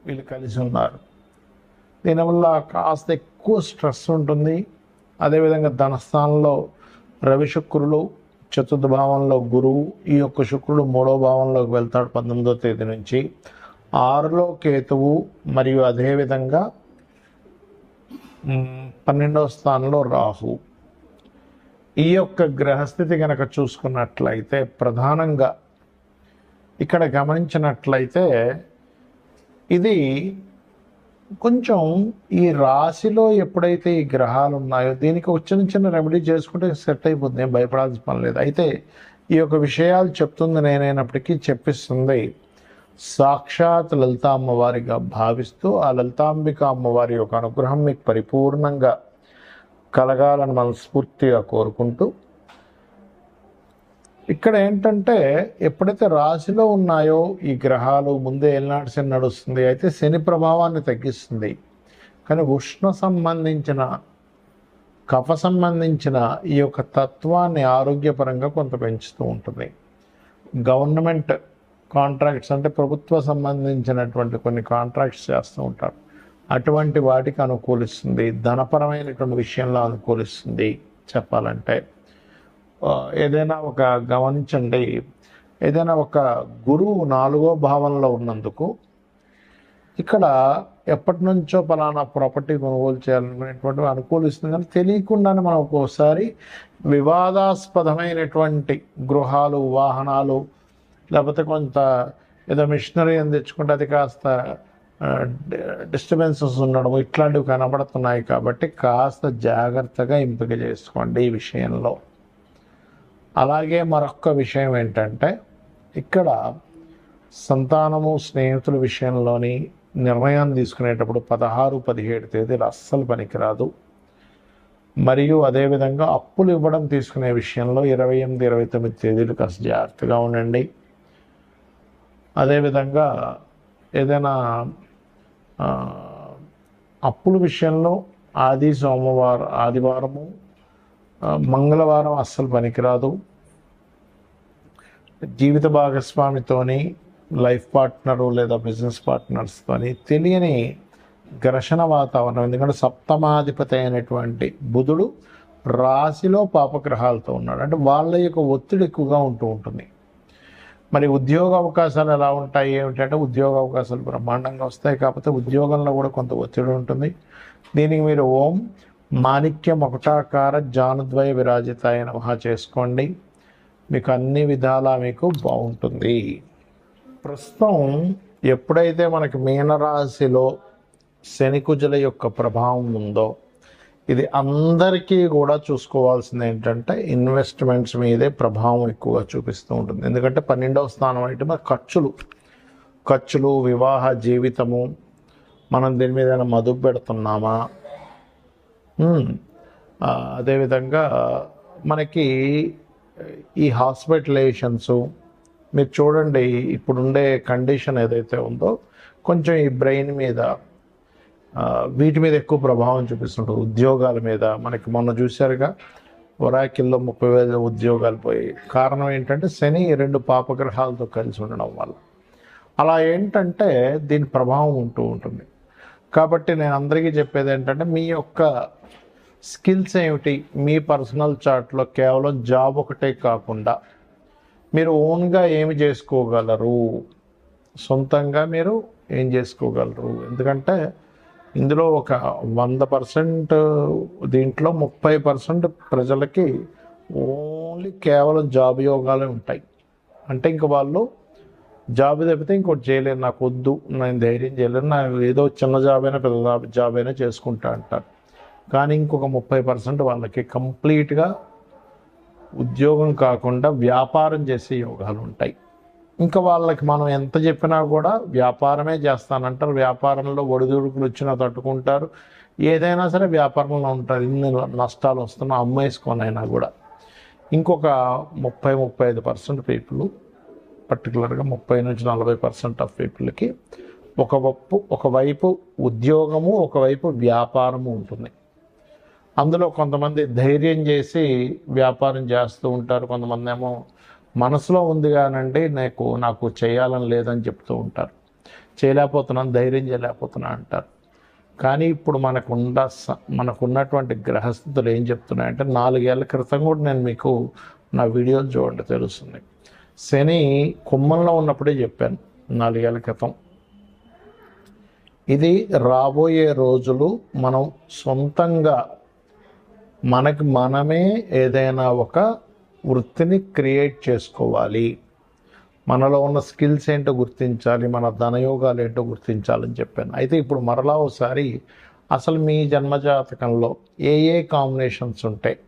వీళ్ళు కలిసి ఉన్నారు. దీనివల్ల కాస్త ఎక్కువ స్ట్రెస్ ఉంటుంది. అదేవిధంగా ధనస్థానంలో రవి శుక్రులు, చతుర్థ భావంలో గురువు, ఈ యొక్క శుక్రుడు 3వ భావంలోకి వెళ్తాడు 19వ తేదీ నుంచి. 6లో కేతువు మరియు అదేవిధంగా 12వ స్థానంలో రాహు. ఈ యొక్క గ్రహస్థితి కనుక చూసుకున్నట్లయితే ప్రధానంగా ఇక్కడ గమనించినట్లయితే ఇది కొంచెం ఈ రాశిలో ఎప్పుడైతే ఈ గ్రహాలు ఉన్నాయో దీనికి ఒక చిన్న రెమెడీ చేసుకుంటే సెట్ అయిపోతుంది, ఏం భయపడాల్సిన పని లేదు. అయితే ఈ యొక్క విషయాలు చెప్తుంది నేనైనప్పటికీ చెప్పిస్తుంది సాక్షాత్ లలితా అమ్మవారిగా భావిస్తూ ఆ లలితాంబిక అమ్మవారి యొక్క అనుగ్రహం మీకు పరిపూర్ణంగా కలగాలని మనస్ఫూర్తిగా కోరుకుంటూ, ఇక్కడ ఏంటంటే ఎప్పుడైతే రాశిలో ఉన్నాయో ఈ గ్రహాలు ముందే ఏలినాటి శని నడుస్తుంది, అయితే శని ప్రభావాన్ని తగ్గిస్తుంది. కానీ ఉష్ణ సంబంధించిన కఫ సంబంధించిన ఈ యొక్క తత్వాన్ని ఆరోగ్యపరంగా కొంత పెంచుతూ ఉంటుంది. గవర్నమెంట్ కాంట్రాక్ట్స్ అంటే ప్రభుత్వ సంబంధించినటువంటి కొన్ని కాంట్రాక్ట్స్ చేస్తూ ఉంటారు, అటువంటి వాటికి అనుకూలిస్తుంది. ధనపరమైనటువంటి విషయంలో అనుకూలిస్తుంది. చెప్పాలంటే ఏదైనా ఒక గమనించండి, ఏదైనా ఒక గురువు 4వ భావంలో ఉన్నందుకు ఇక్కడ ఎప్పటి నుంచో పలానా ప్రాపర్టీ కొనుగోలు చేయాలనేటువంటివి అనుకూలిస్తుంది. కానీ తెలియకుండానే మనం ఒక్కోసారి వివాదాస్పదమైనటువంటి గృహాలు, వాహనాలు, లేకపోతే కొంత ఏదో మిషనరీ అని తెచ్చుకుంటే అది కాస్త డిస్టర్బెన్సెస్ ఉండడం ఇట్లాంటివి కనబడుతున్నాయి. కాబట్టి కాస్త జాగ్రత్తగా ఎంపిక చేసుకోండి ఈ విషయంలో. అలాగే మరొక విషయం ఏంటంటే ఇక్కడ సంతానము, స్నేహితుల విషయంలోని నిర్ణయాన్ని తీసుకునేటప్పుడు 16, 17 తేదీలు అస్సలు పనికిరాదు. మరియు అదేవిధంగా అప్పులు ఇవ్వడం తీసుకునే విషయంలో 28, 29 తేదీలు కాస్త జాగ్రత్తగా ఉండండి. అదేవిధంగా ఏదైనా అప్పుల విషయంలో ఆదివారము, మంగళవారం అస్సలు పనికిరాదు. జీవిత భాగస్వామితోని, లైఫ్ పార్ట్నరు లేదా బిజినెస్ పార్ట్నర్స్తోని తెలియని ఘర్షణ వాతావరణం. ఎందుకంటే సప్తమాధిపతి అయినటువంటి బుధుడు రాశిలో పాపగ్రహాలతో ఉన్నాడు, అంటే వాళ్ళ యొక్క ఒత్తిడి ఎక్కువగా ఉంటూ ఉంటుంది. మరి ఉద్యోగ అవకాశాలు ఎలా ఉంటాయి ఏమిటంటే ఉద్యోగ అవకాశాలు బ్రహ్మాండంగా వస్తాయి, కాకపోతే ఉద్యోగంలో కూడా కొంత ఒత్తిడి ఉంటుంది. దీనికి మీరు ఓం మాణిక్యం ఒకటాకార జానుద్వయ విరాజితాయ నమః చేసుకోండి, మీకు అన్ని విధాలా మీకు బాగుంటుంది. ప్రస్తుతం ఎప్పుడైతే మనకి మీనరాశిలో శనికుజుల యొక్క ప్రభావం ఉందో ఇది అందరికీ కూడా చూసుకోవాల్సింది ఏంటంటే ఇన్వెస్ట్మెంట్స్ మీదే ప్రభావం ఎక్కువగా చూపిస్తూ ఉంటుంది. ఎందుకంటే 12వ స్థానం అంటే మన ఖర్చులు, వివాహ జీవితము, మనం దీని మీద మదుపు పెడుతున్నామా, అదేవిధంగా మనకి ఈ హాస్పిటలైజేషన్స్ మీరు చూడండి, ఇప్పుడుండే కండిషన్ ఏదైతే ఉందో కొంచెం ఈ బ్రెయిన్ మీద వీటి మీద ఎక్కువ ప్రభావం చూపిస్తుంటుంది. ఉద్యోగాల మీద మనకి మొన్న చూశారుగా ఒరాకిల్లో 30,000 ఉద్యోగాలు పోయి. కారణం ఏంటంటే శని 2 పాపగ్రహాలతో కలిసి ఉండడం వల్ల. అలా ఏంటంటే దీని ప్రభావం ఉంటూ ఉంటుంది. కాబట్టి నేను అందరికీ చెప్పేది ఏంటంటే మీ యొక్క స్కిల్స్ ఏమిటి, మీ పర్సనల్ చార్ట్లో కేవలం జాబ్ ఒకటే కాకుండా మీరు ఓన్గా ఏమి చేసుకోగలరు, సొంతంగా మీరు ఏం చేసుకోగలరు. ఎందుకంటే ఇందులో ఒక 100% దీంట్లో 30% ప్రజలకి ఓన్లీ కేవలం జాబ్ యోగాలే ఉంటాయి. అంటే ఇంక వాళ్ళు జాబ్ తప్పితే ఇంకోటి చేయలేరు, నాకు వద్దు, నేను ధైర్యం చేయలేను, నాకు ఏదో చిన్న జాబ్ అయినా పెద్ద జాబ్ అయినా చేసుకుంటా అంటారు. కానీ ఇంకొక 30% వాళ్ళకి కంప్లీట్గా ఉద్యోగం కాకుండా వ్యాపారం చేసే యోగాలు ఉంటాయి. ఇంకా వాళ్ళకి మనం ఎంత చెప్పినా కూడా వ్యాపారమే చేస్తానంటారు. వ్యాపారంలో ఒడిదుడుకులు వచ్చినా తట్టుకుంటారు, ఏదైనా సరే వ్యాపారంలో ఉంటారు. ఇన్ని నష్టాలు వస్తున్నా అమ్మేసుకోనైనా కూడా. ఇంకొక 30-35% పీపుల్, పర్టికులర్గా 30-40% ఆఫ్ పీపుల్కి ఒకవైపు ఉద్యోగము, ఒకవైపు వ్యాపారము ఉంటుంది. అందులో కొంతమంది ధైర్యం చేసి వ్యాపారం చేస్తూ ఉంటారు, కొంతమంది ఏమో మనసులో ఉంది కానండి నాకు చేయాలని లేదని చెప్తూ ఉంటారు. చేయలేకపోతున్నాను, ధైర్యం చేయలేకపోతున్నా అంటారు. కానీ ఇప్పుడు మనకున్నటువంటి గ్రహస్థితులు ఏం చెప్తున్నాయంటే 4 ఏళ్ల క్రితం కూడా నేను మీకు నా వీడియోలు చూడండి తెలుస్తుంది. శని కుంభంలో ఉన్నప్పుడే చెప్పాను 4 ఏళ్ల క్రితం. ఇది రాబోయే రోజులు మనం సొంతంగా మనకి మనమే ఏదైనా ఒక వృత్తిని క్రియేట్ చేసుకోవాలి, మనలో ఉన్న స్కిల్స్ ఏంటో గుర్తించాలి, మన ధనయోగాలు ఏంటో గుర్తించాలని చెప్పాను. అయితే ఇప్పుడు మరలా ఒకసారి అసలు మీ జన్మజాతకంలో ఏ కాంబినేషన్స్ ఉంటాయి,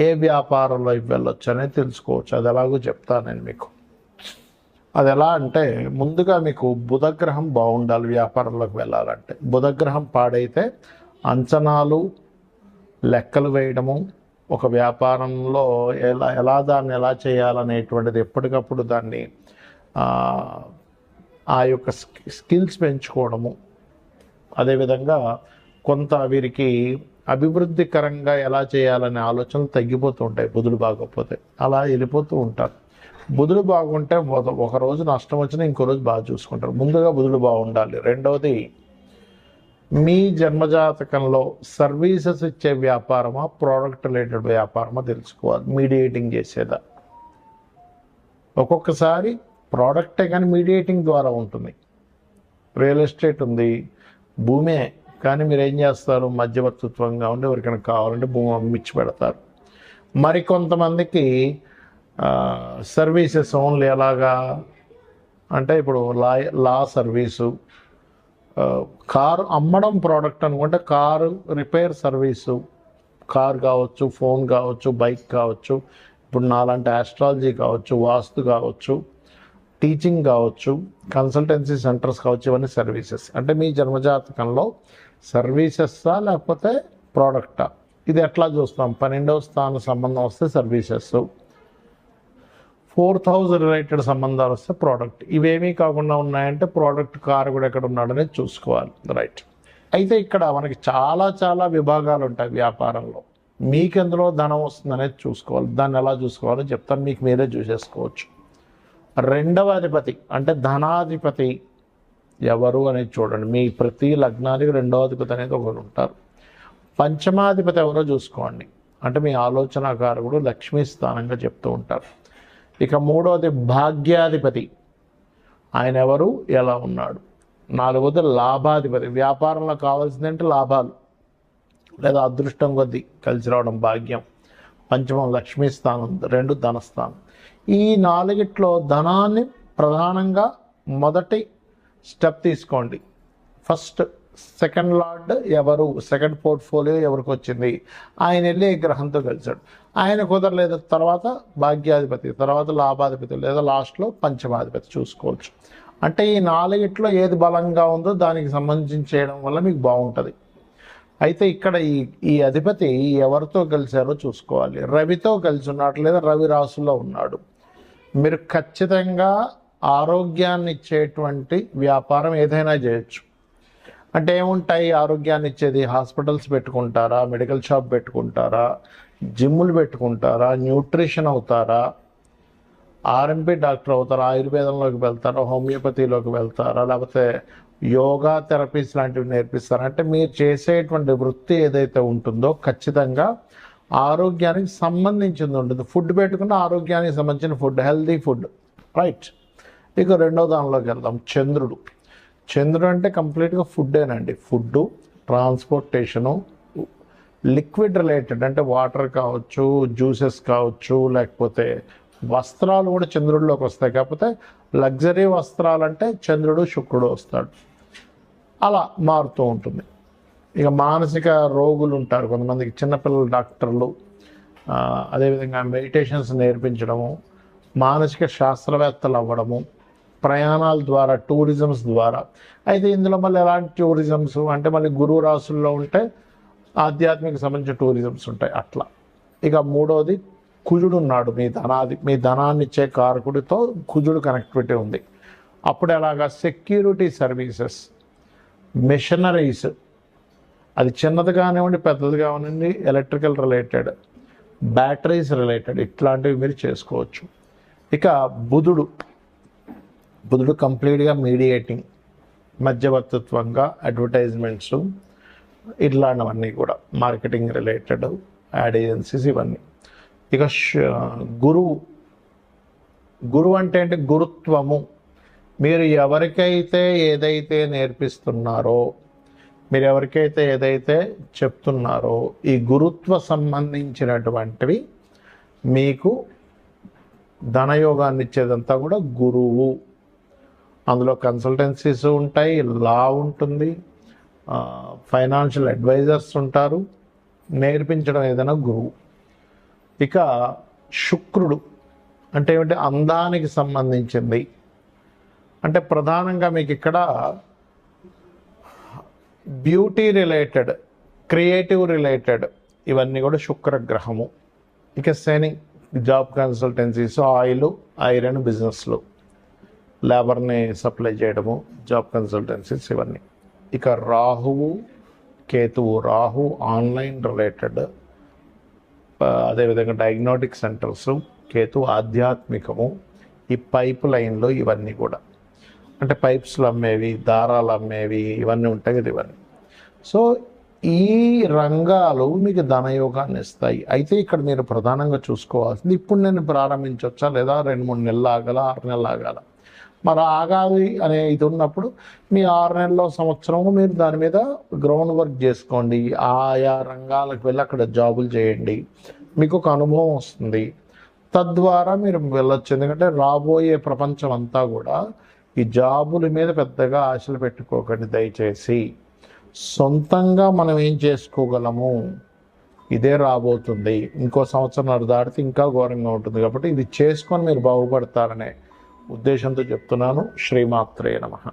ఏ వ్యాపారంలో వెళ్ళొచ్చు అనేది తెలుసుకోవచ్చు. అది ఎలాగో చెప్తాను నేను మీకు. అది ఎలా అంటే ముందుగా మీకు బుధగ్రహం బాగుండాలి. వ్యాపారంలోకి వెళ్ళాలంటే బుధగ్రహం పాడైతే అంచనాలు, లెక్కలు వేయడము, ఒక వ్యాపారంలో దాన్ని ఎలా చేయాలనేటువంటిది ఎప్పటికప్పుడు దాన్ని ఆ యొక్క స్కిల్స్ పెంచుకోవడము, అదేవిధంగా కొంత వీరికి అభివృద్ధికరంగా ఎలా చేయాలనే ఆలోచనలు తగ్గిపోతూ ఉంటాయి బుధుడు బాగోకపోతే. అలా వెళ్ళిపోతూ ఉంటారు. బుధుడు బాగుంటే ఒక రోజు నష్టం వచ్చినా ఇంకో రోజు బాగా చూసుకుంటారు. ముందుగా బుధుడు బాగుండాలి. రెండవది, మీ జన్మజాతకంలో సర్వీసెస్ ఇచ్చే వ్యాపారమా, ప్రోడక్ట్ రిలేటెడ్ వ్యాపారమా తెలుసుకోవాలి. మీడియేటింగ్ చేసేదా. ఒక్కొక్కసారి ప్రోడక్టే కానీ మీడియేటింగ్ ద్వారా ఉంటుంది. రియల్ ఎస్టేట్ ఉంది, భూమే, కానీ మీరు ఏం చేస్తారు, మధ్యవర్తిత్వంగా ఉండి ఎవరికైనా కావాలంటే భూమి అమ్మిచ్చి పెడతారు. మరికొంతమందికి సర్వీసెస్ ఓన్లీ ఎలాగా అంటే ఇప్పుడు లా సర్వీసు, కారు అమ్మడం ప్రోడక్ట్ అనుకుంటే కారు రిపేర్ సర్వీసు, కారు కావచ్చు, ఫోన్ కావచ్చు, బైక్ కావచ్చు, ఇప్పుడు నాలాంటి ఆస్ట్రాలజీ కావచ్చు, వాస్తు కావచ్చు, టీచింగ్ కావచ్చు, కన్సల్టెన్సీ సెంటర్స్ కావచ్చు, ఇవన్నీ సర్వీసెస్. అంటే మీ జన్మజాతకంలో సర్వీసెస్సా లేకపోతే ప్రోడక్టా, ఇది ఎట్లా చూస్తాం. 12వ స్థాన సంబంధం వస్తే సర్వీసెస్, 4th హౌస్ రిలేటెడ్ సంబంధాలు వస్తే ప్రోడక్ట్. ఇవేమీ కాకుండా ఉన్నాయంటే ప్రోడక్ట్ కారు కూడా ఎక్కడ ఉన్నాడనేది చూసుకోవాలి. రైట్. అయితే ఇక్కడ మనకి చాలా విభాగాలు ఉంటాయి వ్యాపారంలో. మీకెందులో ధనం వస్తుంది అనేది చూసుకోవాలి. దాన్ని ఎలా చూసుకోవాలో చెప్తాను, మీకు మీరే చూసేసుకోవచ్చు. రెండవ అధిపతి అంటే ధనాధిపతి ఎవరు అనేది చూడండి. మీ ప్రతి లగ్నానికి రెండవ అధిపతి అనేది ఒకరు ఉంటారు. పంచమాధిపతి ఎవరో చూసుకోండి. అంటే మీ ఆలోచనాకారకుడు, లక్ష్మీ స్థానంగా చెప్తూ ఉంటారు. ఇక మూడవది భాగ్యాధిపతి, ఆయన ఎవరు, ఎలా ఉన్నాడు. నాలుగవది లాభాధిపతి, వ్యాపారంలో కావాల్సిందంటే లాభాలు లేదా అదృష్టం కొద్దీ కలిసి రావడం, భాగ్యం. పంచమం లక్ష్మీ స్థానం, 2 ధనస్థానం. ఈ 4గిట్లో ధనాన్ని ప్రధానంగా మొదటి స్టెప్ తీసుకోండి. ఫస్ట్ సెకండ్ లార్డ్ ఎవరు, సెకండ్ పోర్ట్ఫోలియో ఎవరికి వచ్చింది, ఆయన వెళ్ళి ఏ గ్రహంతో కలిశాడు, ఆయన కుదరలేదు తర్వాత భాగ్యాధిపతి, తర్వాత లాభాధిపతి, లేదా లాస్ట్లో పంచమాధిపతి చూసుకోవచ్చు. అంటే ఈ 4గిట్లో ఏది బలంగా ఉందో దానికి సంబంధించి చేయడం వల్ల మీకు బాగుంటుంది. అయితే ఇక్కడ ఈ అధిపతి ఎవరితో కలిశారో చూసుకోవాలి. రవితో కలిసి ఉన్నాడు లేదా రవి రాశుల్లో ఉన్నాడు. మీరు ఖచ్చితంగా ఆరోగ్యాన్ని ఇచ్చేటువంటి వ్యాపారం ఏదైనా చేయొచ్చు. అంటే ఏముంటాయి ఆరోగ్యాన్ని ఇచ్చేది, హాస్పిటల్స్ పెట్టుకుంటారా, మెడికల్ షాప్ పెట్టుకుంటారా, జిమ్ములు పెట్టుకుంటారా, న్యూట్రిషన్ అవుతారా, ఆర్ఎంపీ డాక్టర్ అవుతారా, ఆయుర్వేదంలోకి వెళ్తారా, హోమియోపతిలోకి వెళ్తారా, లేకపోతే యోగా థెరపీస్ లాంటివి నేర్పిస్తారా. అంటే మీరు చేసేటువంటి వృత్తి ఏదైతే ఉంటుందో ఖచ్చితంగా ఆరోగ్యానికి సంబంధించింది ఉంటుంది. ఫుడ్ పెట్టుకున్న ఆరోగ్యానికి సంబంధించిన ఫుడ్, హెల్దీ ఫుడ్. రైట్. ఇక రెండో దానిలోకి వెళ్దాం. చంద్రుడు అంటే కంప్లీట్గా ఫుడ్డేనండి. ఫుడ్డు, ట్రాన్స్పోర్టేషను, లిక్విడ్ రిలేటెడ్ అంటే వాటర్ కావచ్చు, జ్యూసెస్ కావచ్చు, లేకపోతే వస్త్రాలు కూడా చంద్రుడిలోకి వస్తాయి. కాకపోతే లగ్జరీ వస్త్రాలు అంటే చంద్రుడు శుక్రుడు వస్తాడు. అలా మారుతూ ఉంటుంది. ఇక మానసిక రోగులు ఉంటారు కొంతమందికి, చిన్నపిల్లల డాక్టర్లు, అదేవిధంగా మెడిటేషన్స్ నేర్పించడము, మానసిక శాస్త్రవేత్తలు అవ్వడము, ప్రయాణాల ద్వారా, టూరిజమ్స్ ద్వారా. అయితే ఇందులో మళ్ళీ ఎలాంటి టూరిజమ్స్ అంటే మళ్ళీ గురువు రాశుల్లో ఉంటే ఆధ్యాత్మిక సంబంధించిన టూరిజమ్స్ ఉంటాయి అట్లా. ఇక మూడవది కుజుడు ఉన్నాడు. మీ ధనాన్ని ఇచ్చే కారకుడితో కుజుడు కనెక్టివిటీ ఉంది. అప్పుడు ఎలాగా సెక్యూరిటీ సర్వీసెస్, మెషినరీస్, అది చిన్నది కానివ్వండి పెద్దది కానివ్వండి, ఎలక్ట్రికల్ రిలేటెడ్, బ్యాటరీస్ రిలేటెడ్, ఇట్లాంటివి మీరు చేసుకోవచ్చు. ఇక బుధుడు కంప్లీట్గా మీడియేటింగ్, మధ్యవర్తిత్వంగా అడ్వర్టైజ్మెంట్స్ ఇట్లాంటివన్నీ కూడా మార్కెటింగ్ రిలేటెడ్ యాడ్ ఏజెన్సీస్ ఇవన్నీ. ఇక గురువు అంటే ఏంటి? గురుత్వము. మీరు ఎవరికైతే ఏదైతే నేర్పిస్తున్నారో, మీరు ఎవరికైతే ఏదైతే చెప్తున్నారో, ఈ గురుత్వ సంబంధించినటువంటివి మీకు ధనయోగాన్ని ఇచ్చేదంతా కూడా గురువు. అందులో కన్సల్టెన్సీస్ ఉంటాయి, లా ఉంటుంది, ఫైనాన్షియల్ అడ్వైజర్స్ ఉంటారు, నేర్పించడం ఏదైనా గురువు. ఇక శుక్రుడు అంటే ఏమిటి? అందానికి సంబంధించింది. అంటే ప్రధానంగా మీకు ఇక్కడ బ్యూటీ రిలేటెడ్, క్రియేటివ్ రిలేటెడ్ ఇవన్నీ కూడా శుక్రగ్రహము. ఇక శని జాబ్ కన్సల్టెన్సీస్, ఆయిల్, ఐరన్ బిజినెస్లు, లేబర్ని సప్లై చేయడము, జాబ్ కన్సల్టెన్సీస్ ఇవన్నీ. ఇక రాహువు కేతువు. రాహు ఆన్లైన్ రిలేటెడ్, అదేవిధంగా డయాగ్నోటిక్ సెంటర్స్. కేతు ఆధ్యాత్మికము. ఈ పైప్ లైన్లు ఇవన్నీ కూడా అంటే పైప్స్లు అమ్మేవి, దారాలు అమ్మేవి ఇవన్నీ ఉంటాయి కదా ఇవన్నీ. సో ఈ రంగాలు మీకు ధనయోగాన్ని ఇస్తాయి. అయితే ఇక్కడ మీరు ప్రధానంగా చూసుకోవాల్సింది, ఇప్పుడు నేను ప్రారంభించవచ్చా లేదా 2-3 నెలలు ఆగాల, 6 నెలలు ఆగాల? మరి ఆగాలి అనే ఇది ఉన్నప్పుడు మీ 6 నెలల్లో, సంవత్సరము మీరు దాని మీద గ్రౌండ్ వర్క్ చేసుకోండి. ఆయా రంగాలకు వెళ్ళి అక్కడ జాబులు చేయండి. మీకు ఒక అనుభవం వస్తుంది. తద్వారా మీరు వెళ్ళొచ్చు. ఎందుకంటే రాబోయే ప్రపంచం అంతా కూడా ఈ జాబుల మీద పెద్దగా ఆశలు పెట్టుకోకండి దయచేసి. సొంతంగా మనం ఏం చేసుకోగలము ఇదే రాబోతుంది. ఇంకో సంవత్సరం దాటితే ఇంకా ఘోరంగా ఉంటుంది. కాబట్టి ఇది చేసుకొని మీరు బాగుపడతారనే ఉద్దేశంతో చెప్తున్నాను. శ్రీమాత్రే నమః.